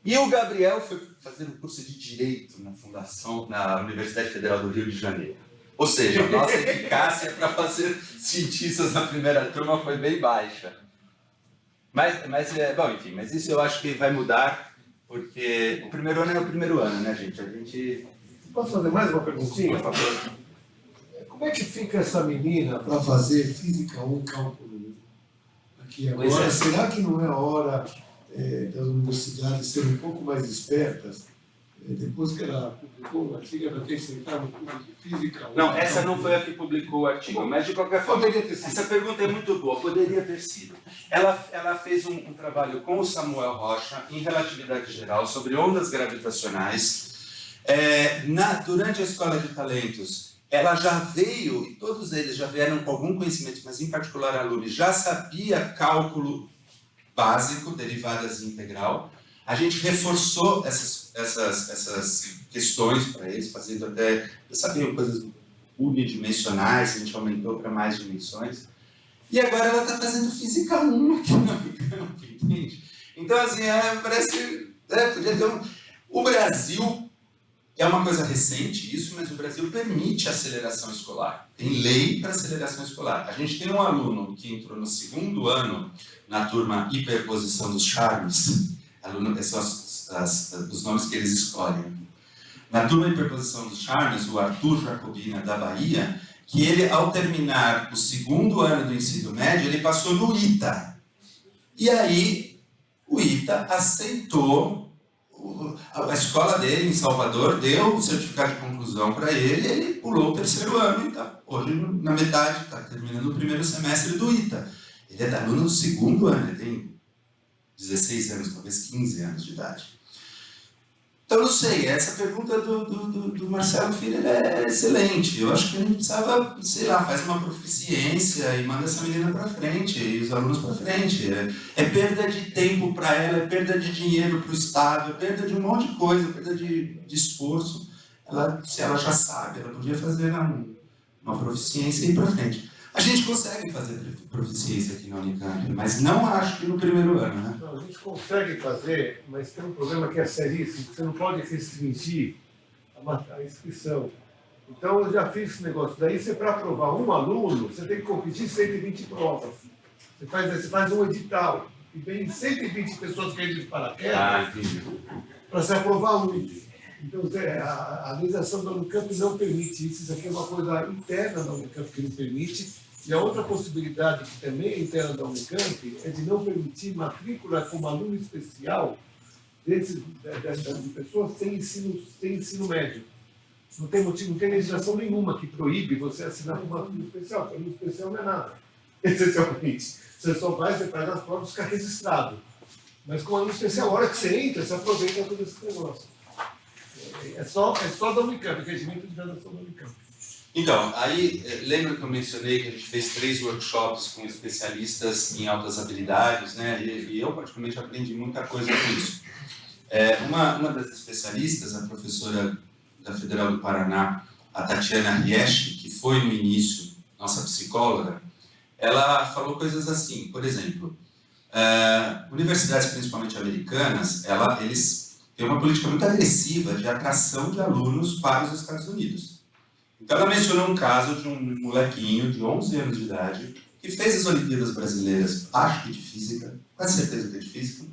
E o Gabriel foi fazer um curso de Direito na Universidade Federal do Rio de Janeiro. Ou seja, a nossa eficácia para fazer cientistas na primeira turma foi bem baixa. Mas isso eu acho que vai mudar, porque o primeiro ano é o primeiro ano, né, gente? Posso fazer mais uma perguntinha? Por favor. Como é que fica essa menina para fazer Física 1, Cálculo 1? Aqui agora, Pois é. Será que não é a hora das universidades serem um pouco mais espertas? Depois que ela publicou o artigo, ela tem que sentar no curso de Física 1. Não, essa não foi a que publicou o artigo, mas de qualquer forma, essa pergunta é muito boa, poderia ter sido. Ela fez um trabalho com o Samuel Rocha, em relatividade geral, sobre ondas gravitacionais. Durante a Escola de Talentos, ela já veio, e todos eles já vieram com algum conhecimento, mas em particular a Lume já sabia cálculo básico, derivadas e integral. A gente reforçou essas questões para eles, fazendo até, eles sabiam coisas unidimensionais, a gente aumentou para mais dimensões. E agora ela está fazendo Física 1 aqui na Unicamp, entende? Então, assim, parece... podia ter O Brasil é uma coisa recente isso, mas o Brasil permite aceleração escolar. Tem lei para aceleração escolar. A gente tem um aluno que entrou no 2º ano na turma Hiperposição dos Charmes. São os nomes que eles escolhem. Na turma Hiperposição dos Charmes, o Arthur Jacobina, da Bahia, que ele, ao terminar o 2º ano do ensino médio, ele passou no ITA. E aí, o ITA aceitou, a escola dele, em Salvador, deu o certificado de conclusão para ele, e ele pulou o 3º ano, e tá hoje na metade, está terminando o 1º semestre do ITA. Ele é aluno do 2º ano, ele tem 16 anos, talvez 15 anos de idade. Então, não sei, essa pergunta do Marcelo Filho é excelente. Eu acho que a gente precisava, sei lá, faz uma proficiência e manda essa menina para frente, e os alunos para frente. É perda de tempo para ela, é perda de dinheiro para o Estado, é perda de um monte de coisa, perda de esforço. Se ela já sabe, ela podia fazer uma proficiência e ir para frente. A gente consegue fazer proficiência aqui na Unicamp, mas não acho que no 1º ano, né? Não, a gente consegue fazer, mas tem um problema que é seríssimo, você não pode restringir a inscrição. Então, eu já fiz esse negócio. Daí, para aprovar um aluno, você tem que competir 120 provas. Você faz um edital, e vem 120 pessoas que entram de paraquedas para se aprovar um. Então, a legislação da Unicamp não permite isso. Isso aqui é uma coisa interna da Unicamp que não permite. E a outra possibilidade, que também é interna da Unicamp, é de não permitir matrícula como aluno especial de pessoas sem ensino médio. Não tem legislação nenhuma que proíbe você assinar como aluno especial, porque aluno especial não é nada, essencialmente. Você só faz as provas e fica registrado. Mas como aluno especial, a hora que você entra, você aproveita todo esse negócio. É só da Unicamp, regimento de graduação da Unicamp. Então, aí, lembra que eu mencionei que a gente fez 3 workshops com especialistas em altas habilidades, né? E eu, particularmente, aprendi muita coisa com isso. Uma das especialistas, a professora da Federal do Paraná, a Tatiana Riesch, que foi no início nossa psicóloga, ela falou coisas assim, por exemplo, universidades principalmente americanas, eles tem uma política muito agressiva de atração de alunos para os Estados Unidos. Então ela mencionou um caso de um molequinho de 11 anos de idade que fez as Olimpíadas Brasileiras, acho que de física, quase certeza que é de física,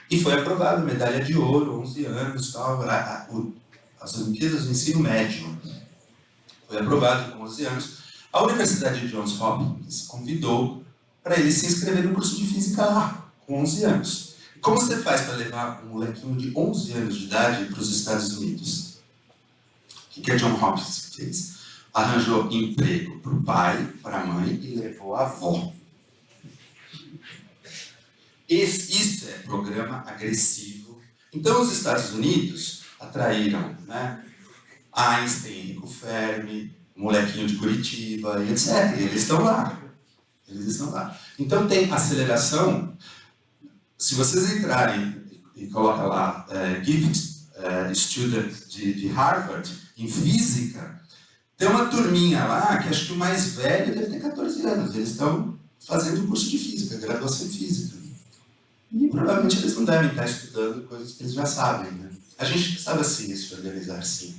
e foi aprovado, medalha de ouro, 11 anos, tal, as Olimpíadas do ensino médio. Foi aprovado com 11 anos. A Universidade de Johns Hopkins convidou para ele se inscrever no curso de física lá, com 11 anos. E como você faz para levar um molequinho de 11 anos de idade para os Estados Unidos? O que a Johns Hopkins fez? Arranjou emprego para o pai, para a mãe e levou a avó. Isso é programa agressivo. Então, os Estados Unidos atraíram, né, Einstein, Enrico Fermi, molequinho de Curitiba, e etc. E eles estão lá. Eles estão lá. Então, tem aceleração. Se vocês entrarem e colocam lá Gifted Student de Harvard, em física, tem uma turminha lá que acho que o mais velho deve ter 14 anos. Eles estão fazendo curso de física, graduação em física. E provavelmente eles não devem estar estudando coisas que eles já sabem, né? A gente sabe assim se organizar, sim.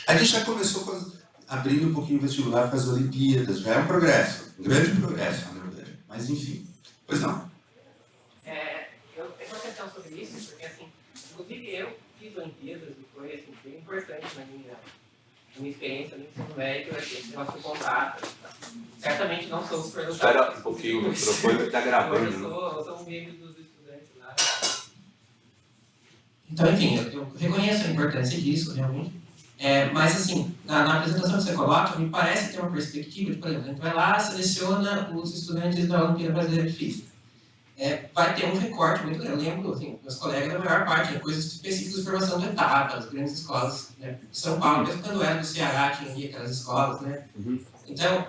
A gente já começou abrindo um pouquinho o vestibular para as Olimpíadas, já é um progresso, um grande progresso, na verdade. Mas enfim, pois não. Eu tenho uma questão sobre isso, porque assim, inclusive eu fiz Olimpíadas e foi assim, bem importante na minha experiência no ensino médio, esse negócio de contato. Certamente não sou super dotado. Espera um pouquinho, o microfone está gravando. Eu sou um membro dos estudantes lá. Então, enfim, eu reconheço a importância disso, realmente. Mas, assim, na apresentação que você coloca, me parece ter uma perspectiva de, por exemplo, a gente vai lá, seleciona os estudantes da Olimpíada Brasileira de Física. Vai ter um recorte muito grande. Eu lembro, assim, meus colegas, da maior parte, coisas específicas de formação de etapas, grandes escolas, né? São Paulo, mesmo quando era do Ceará, tinha aquelas escolas, né? Uhum. Então,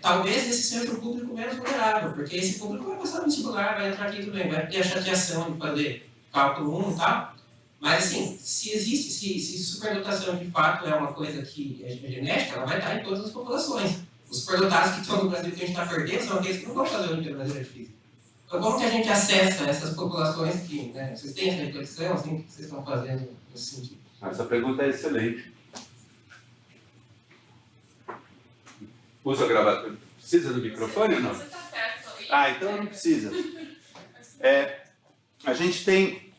talvez esse seja o público menos vulnerável, porque esse público vai passar no vestibular, vai entrar aqui tudo bem, vai ter a chateação de fazer cálculo 1 e tal. Mas, assim, se superdotação de fato é uma coisa que é genética, ela vai estar em todas as populações. Os superdotados que estão no Brasil que a gente está perdendo são aqueles que não vão fazer a Olimpíada Brasileira de Física. Então, como que a gente acessa essas populações que, né, vocês têm essa reflexão, assim, o que vocês estão fazendo nesse sentido? Essa pergunta é excelente. Usa a gravata. Precisa do microfone ou não? Você está perto aí. Ah, então não precisa.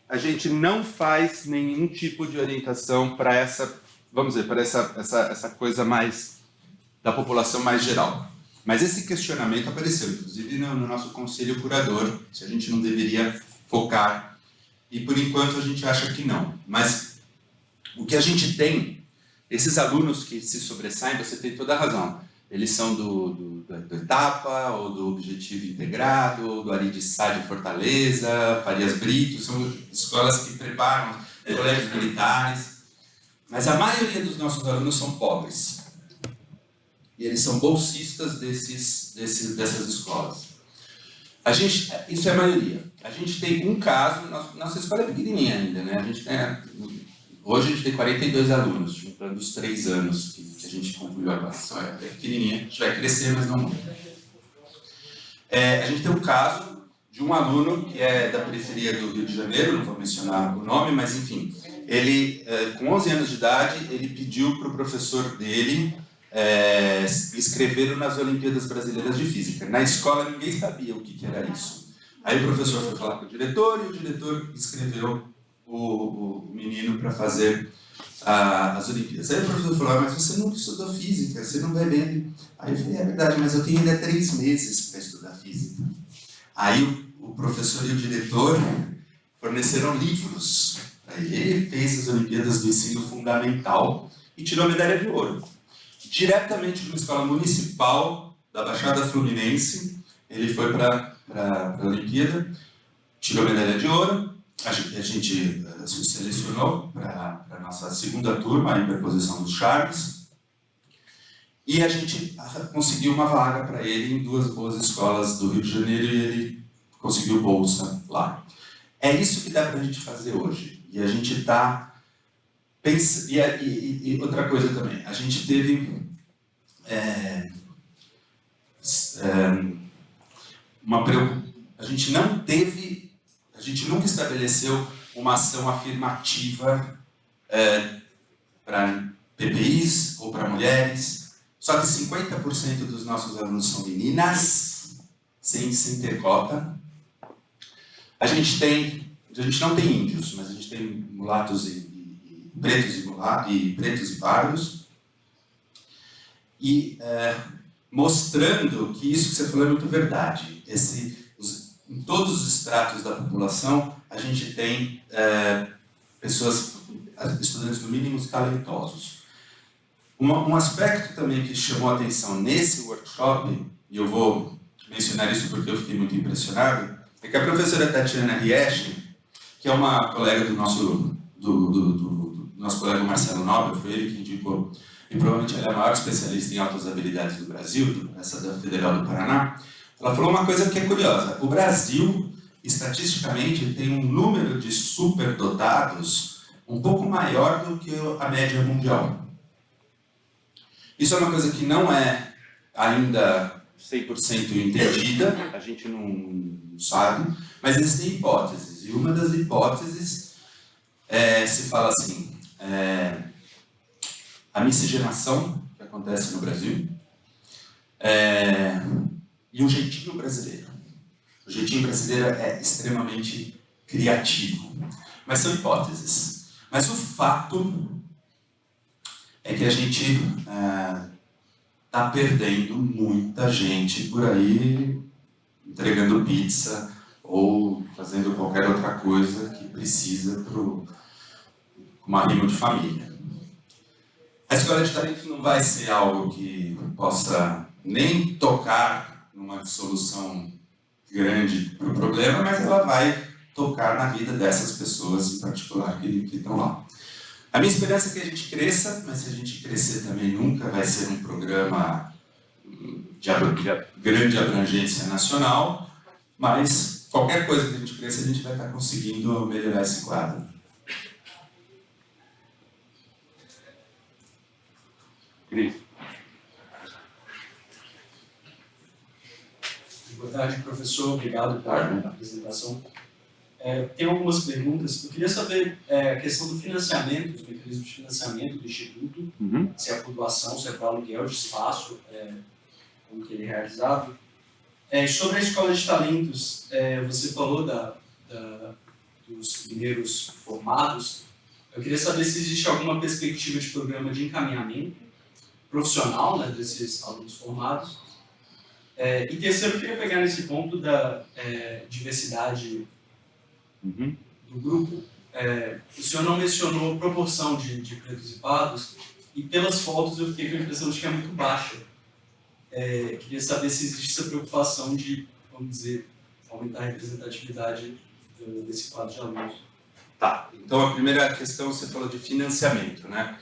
A gente não faz nenhum tipo de orientação para essa, vamos dizer, para essa coisa mais da população mais geral. Mas esse questionamento apareceu, inclusive, no nosso conselho curador, se a gente não deveria focar, e por enquanto a gente acha que não. Mas o que a gente tem, esses alunos que se sobressaem, você tem toda a razão, eles são do Etapa, ou do Objetivo Integrado, ou do Ari Sá de Fortaleza, Farias Brito, são escolas que preparam colégios militares, mas a maioria dos nossos alunos são pobres. E eles são bolsistas dessas escolas. Isso é a maioria. A gente tem um caso, nossa escola é pequenininha ainda, né? Hoje a gente tem 42 alunos, juntando os 3 anos que a gente concluiu agora. Só é pequenininha, a gente vai crescer, mas não muito. A gente tem um caso de um aluno que é da periferia do Rio de Janeiro, não vou mencionar o nome, mas enfim. Ele, com 11 anos de idade, ele pediu para o professor dele escreveram nas Olimpíadas Brasileiras de Física. Na escola ninguém sabia o que era isso. Aí o professor foi falar com o diretor e o diretor escreveu o menino para fazer as Olimpíadas. Aí o professor falou, mas você nunca estudou física, você não vai bem. Aí eu falei, é verdade, mas eu tenho ainda 3 meses para estudar física. Aí o professor e o diretor forneceram livros. Aí ele fez as Olimpíadas do Ensino Fundamental e tirou a medalha de ouro. Diretamente de uma escola municipal da Baixada Fluminense, ele foi para a Olimpíada, tirou a medalha de ouro, a gente se selecionou para a nossa segunda turma, a interposição dos Charles, e a gente conseguiu uma vaga para ele em 2 boas escolas do Rio de Janeiro e ele conseguiu bolsa lá. É isso que dá para a gente fazer hoje, e a gente está... E outra coisa também, a gente teve a gente nunca estabeleceu uma ação afirmativa para PPIs ou para mulheres. Só que 50% dos nossos alunos são meninas, sem ter cota. A gente não tem índios, mas a gente tem mulatos e pretos e pardos. E mostrando que isso que você falou é muito verdade. Em todos os estratos da população, a gente tem estudantes no mínimo talentosos. Um aspecto também que chamou a atenção nesse workshop, e eu vou mencionar isso porque eu fiquei muito impressionado, é que a professora Tatiana Riesch, que é uma colega do nosso colega Marcelo Nobre, foi ele que indicou, e provavelmente ela é a maior especialista em altas habilidades do Brasil, essa da Federal do Paraná, ela falou uma coisa que é curiosa. O Brasil, estatisticamente, tem um número de superdotados um pouco maior do que a média mundial. Isso é uma coisa que não é ainda 100% entendida, a gente não sabe, mas existem hipóteses. E uma das hipóteses se fala assim, a miscigenação que acontece no Brasil e o jeitinho brasileiro. O jeitinho brasileiro é extremamente criativo, mas são hipóteses. Mas o fato é que a gente está perdendo muita gente por aí entregando pizza ou fazendo qualquer outra coisa que precisa para uma rima de família. A escola de talento não vai ser algo que possa nem tocar numa solução grande para o problema, mas ela vai tocar na vida dessas pessoas em particular que estão lá. A minha esperança é que a gente cresça, mas se a gente crescer também nunca vai ser um programa de grande abrangência nacional, mas qualquer coisa que a gente cresça, a gente vai estar conseguindo melhorar esse quadro. Cris. Boa tarde, professor. Obrigado pela apresentação. Tem algumas perguntas. Eu queria saber a questão do financiamento, os mecanismos de financiamento do Instituto, se é por doação, se é para aluguel de espaço, como que ele é realizado. Sobre a Escola de Talentos, você falou dos primeiros formados. Eu queria saber se existe alguma perspectiva de programa de encaminhamento profissional, né, desses alunos formados. E terceiro, eu queria pegar nesse ponto da diversidade do grupo. O senhor não mencionou proporção de pretos e pardos, e pelas fotos eu fiquei com a impressão de que é muito baixa. Queria saber se existe essa preocupação de, vamos dizer, aumentar a representatividade desse quadro de alunos. Tá, então a primeira questão você falou de financiamento, né?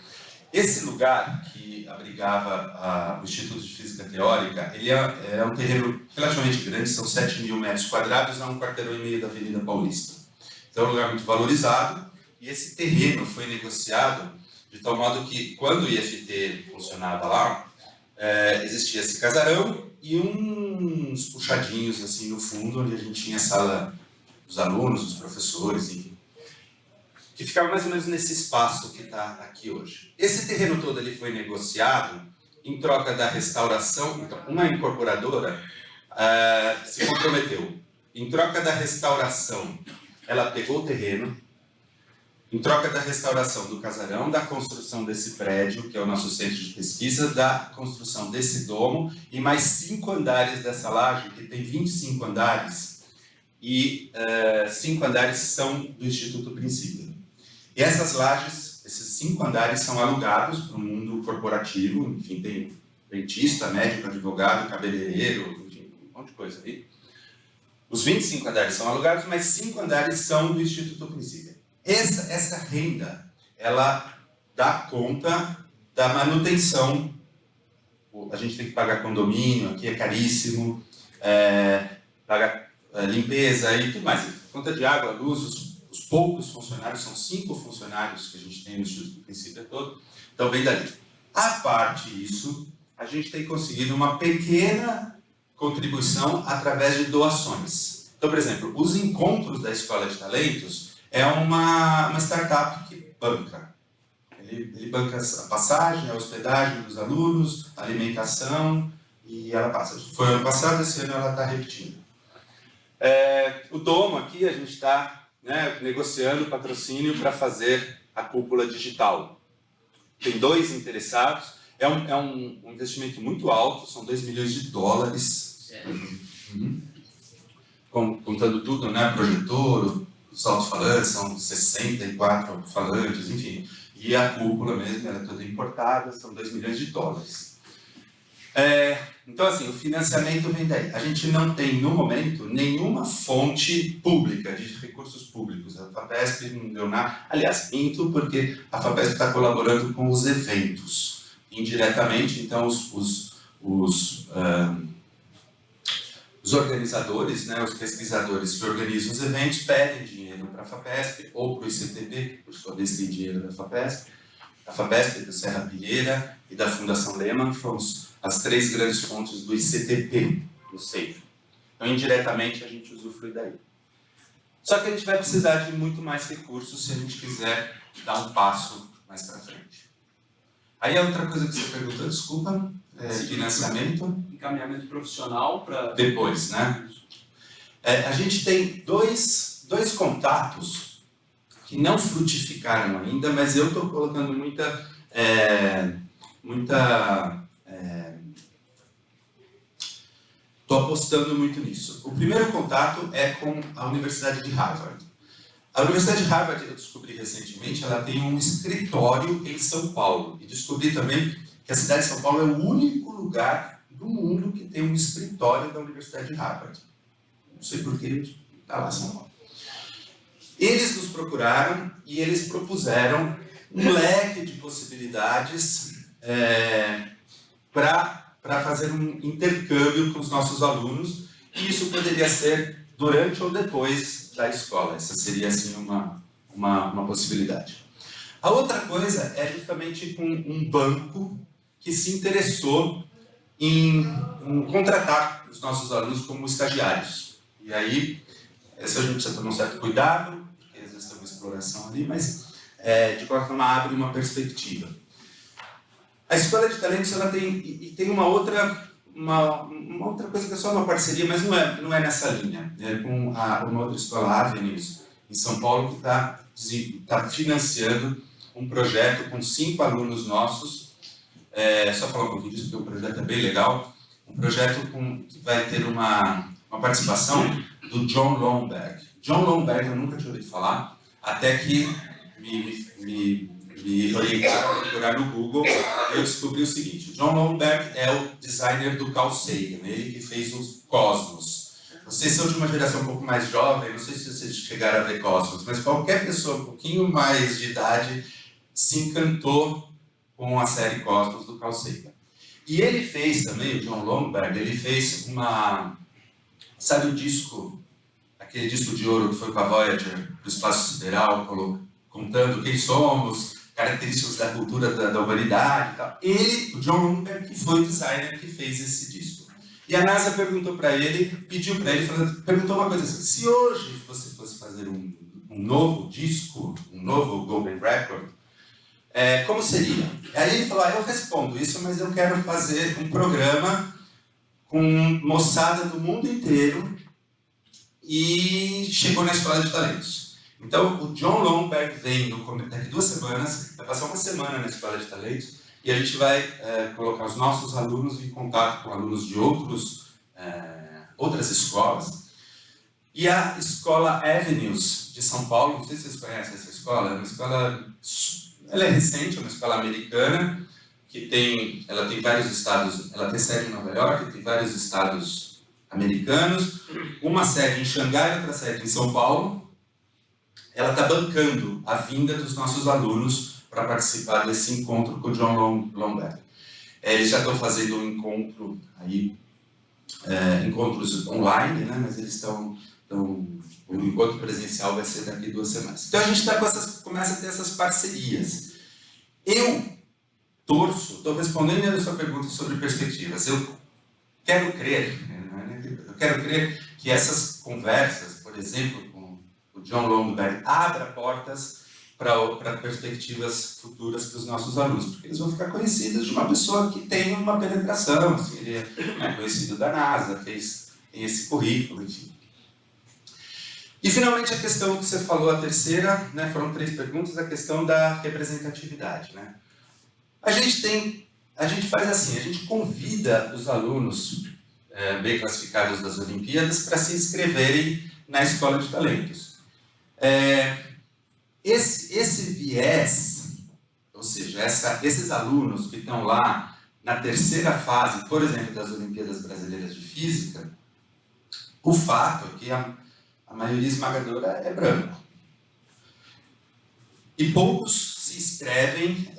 Esse lugar que abrigava o Instituto de Física Teórica, ele é um terreno relativamente grande, são 7.000 metros quadrados, é um quarteirão e meio da Avenida Paulista. Então é um lugar muito valorizado, e esse terreno foi negociado de tal modo que, quando o IFT funcionava lá, existia esse casarão e uns puxadinhos assim no fundo, onde a gente tinha a sala dos alunos, dos professores, enfim, que ficava mais ou menos nesse espaço que está aqui hoje. Esse terreno todo ele foi negociado em troca da restauração. Então, uma incorporadora se comprometeu. Em troca da restauração, ela pegou o terreno. Em troca da restauração do casarão, da construção desse prédio, que é o nosso centro de pesquisa, da construção desse domo e mais 5 andares dessa laje, que tem 25 andares, e 5 andares são do Instituto Princípio. E essas lajes, esses 5 andares são alugados para o mundo corporativo, enfim, tem dentista, médico, advogado, cabeleireiro, enfim, um monte de coisa aí. Os 25 andares são alugados, mas 5 andares são do Instituto Princípio. Essa renda, ela dá conta da manutenção. A gente tem que pagar condomínio, aqui é caríssimo, pagar limpeza e tudo mais. Conta de água, luz, os poucos funcionários, são 5 funcionários que a gente tem no Instituto Princípio todo, então vem dali. A parte disso, a gente tem conseguido uma pequena contribuição através de doações. Então, por exemplo, os encontros da Escola de Talentos, é uma startup que banca. Ele banca a passagem, a hospedagem dos alunos, a alimentação, e ela passa. Foi ano passado, esse ano ela está repetindo. O Domo aqui, a gente está, né, negociando patrocínio para fazer a cúpula digital. Tem 2 interessados, é um investimento muito alto, são $2 milhões. Contando tudo, né, projetor, os alto-falantes, são 64 alto-falantes, enfim. E a cúpula mesmo, ela é toda importada, são $2 milhões. Então, assim, o financiamento vem daí. A gente não tem, no momento, nenhuma fonte pública, de recursos públicos. A FAPESP não deu nada. Aliás, minto, porque a FAPESP está colaborando com os eventos, indiretamente. Então, os organizadores, né, os pesquisadores que organizam os eventos, pedem dinheiro para a FAPESP ou para o ICTP, por sua vez tem dinheiro da FAPESP. A FAPESP, do Serra Pilheira e da Fundação Lehman foram as 3 grandes fontes do ICTP, do SAFE. Então, indiretamente, a gente usufrui daí. Só que a gente vai precisar de muito mais recursos se a gente quiser dar um passo mais para frente. Aí a outra coisa que você perguntou, desculpa, financiamento. Encaminhamento profissional para... Depois, né? A gente tem dois contatos que não frutificaram ainda, mas eu estou colocando estou apostando muito nisso. O primeiro contato é com a Universidade de Harvard. A Universidade de Harvard, eu descobri recentemente, ela tem um escritório em São Paulo. E descobri também que a cidade de São Paulo é o único lugar do mundo que tem um escritório da Universidade de Harvard. Não sei por que está lá em São Paulo. Eles nos procuraram e eles propuseram um leque de possibilidades para fazer um intercâmbio com os nossos alunos, e isso poderia ser durante ou depois da escola. Essa seria, assim, uma possibilidade. A outra coisa é justamente com um banco que se interessou em contratar os nossos alunos como estagiários. E aí, essa a gente precisa tomar um certo cuidado, porque às vezes tem uma exploração ali, mas de qualquer forma abre uma perspectiva. A Escola de Talentos, ela tem uma outra coisa que é só uma parceria, mas não é nessa linha. É com uma outra escola, Avenues, em São Paulo, que está financiando um projeto com 5 alunos nossos. Só falar um pouquinho disso, porque o projeto é bem legal. Um projeto que vai ter uma participação do John Lomberg. John Lomberg eu nunca tinha ouvido falar, até que me orientaram a procurar no Google, e eu descobri o seguinte: o John Lomberg é o designer do Carl Sagan, ele que fez os Cosmos. Vocês são de uma geração um pouco mais jovem, não sei se vocês chegaram a ver Cosmos, mas qualquer pessoa um pouquinho mais de idade se encantou com a série Cosmos do Carl Sagan. E ele fez também, o John Lomberg, ele fez sabe o disco, aquele disco de ouro que foi com a Voyager do espaço sideral, contando quem somos, características da cultura da humanidade e tal. Ele, o John Lomberg, que foi o designer que fez esse disco. E a NASA perguntou para ele, pediu para ele, perguntou uma coisa assim: se hoje você fosse fazer um novo disco, um novo Golden Record, como seria? Aí ele falou: eu respondo isso, mas eu quero fazer um programa com moçada do mundo inteiro, e chegou na Escola de Talentos. Então, o John Lomberg vem daqui 2 semanas, vai passar uma semana na Escola de Talentos, e a gente vai colocar os nossos alunos em contato com alunos de outras escolas. E a Escola Avenues de São Paulo, não sei se vocês conhecem essa escola, é uma escola, ela é recente, é uma escola americana, ela tem vários estados, ela tem sede em Nova York, tem vários estados americanos, uma sede em Xangai e outra sede em São Paulo. Ela está bancando a vinda dos nossos alunos para participar desse encontro com o John Lomberg. Eles já estão fazendo um encontro aí, encontros online, né? Mas eles estão o encontro presencial vai ser daqui 2 semanas. Então a gente começa a ter essas parcerias. Eu estou respondendo a sua pergunta sobre perspectivas. Eu quero crer que essas conversas, por exemplo, com o John Longberg, abra portas para perspectivas futuras para os nossos alunos, porque eles vão ficar conhecidos de uma pessoa que tem uma penetração, assim, ele é conhecido da NASA, tem esse currículo, enfim. E, finalmente, a questão que você falou, a terceira, né, foram 3 perguntas, a questão da representatividade. Né? A gente faz assim, a gente convida os alunos bem classificados das Olimpíadas para se inscreverem na Escola de Talentos. Esse viés, ou seja, esses alunos que estão lá na terceira fase, por exemplo, das Olimpíadas Brasileiras de Física, o fato é que a maioria esmagadora é branco. E poucos se inscrevem.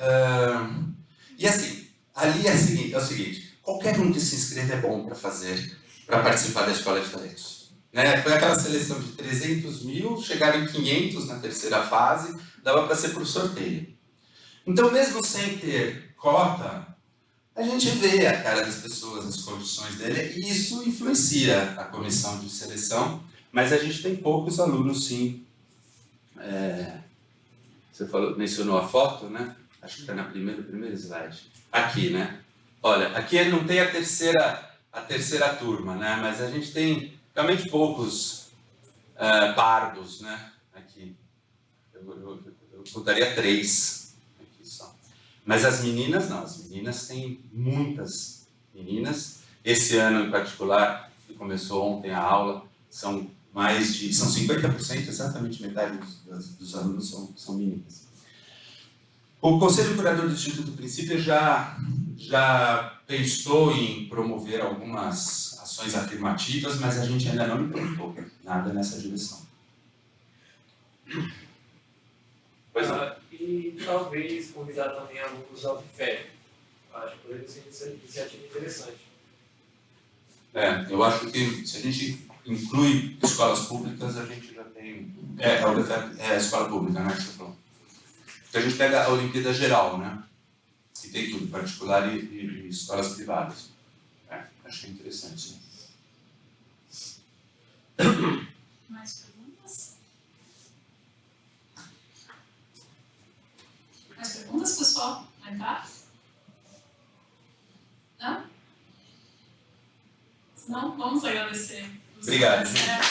E assim, ali é o seguinte, qualquer um que se inscreve é bom para participar da Escola de Talentos. Né? Foi aquela seleção de 300 mil, chegaram em 500 na terceira fase, dava para ser por sorteio. Então, mesmo sem ter cota, a gente vê a cara das pessoas, as condições dele, e isso influencia a comissão de seleção. Mas a gente tem poucos alunos, sim. Você mencionou a foto, né? Acho que está no primeiro slide. Aqui, né? Olha, aqui não tem a terceira turma, né? Mas a gente tem realmente poucos pardos, né? Aqui. Eu botaria 3 aqui só. Mas as meninas, não. As meninas têm muitas meninas. Esse ano, em particular, que começou ontem a aula, são 50%, exatamente metade dos alunos são meninas. O Conselho Curador do Instituto Princípio já pensou em promover algumas ações afirmativas, mas a gente ainda não implementou nada nessa direção. Pois não. E talvez convidar também alunos ao FIFE. Acho que poderia ser uma iniciativa interessante. Eu acho que se a gente inclui escolas públicas, a gente já tem... É a escola pública, né, que você falou. Porque a gente pega a Olimpíada Geral, né? Que tem tudo, particular e escolas privadas. Acho que é interessante. Né? Mais perguntas? Mais perguntas, pessoal? Lá embaixo? Não? Se não, vamos agradecer. Obrigado. Obrigado.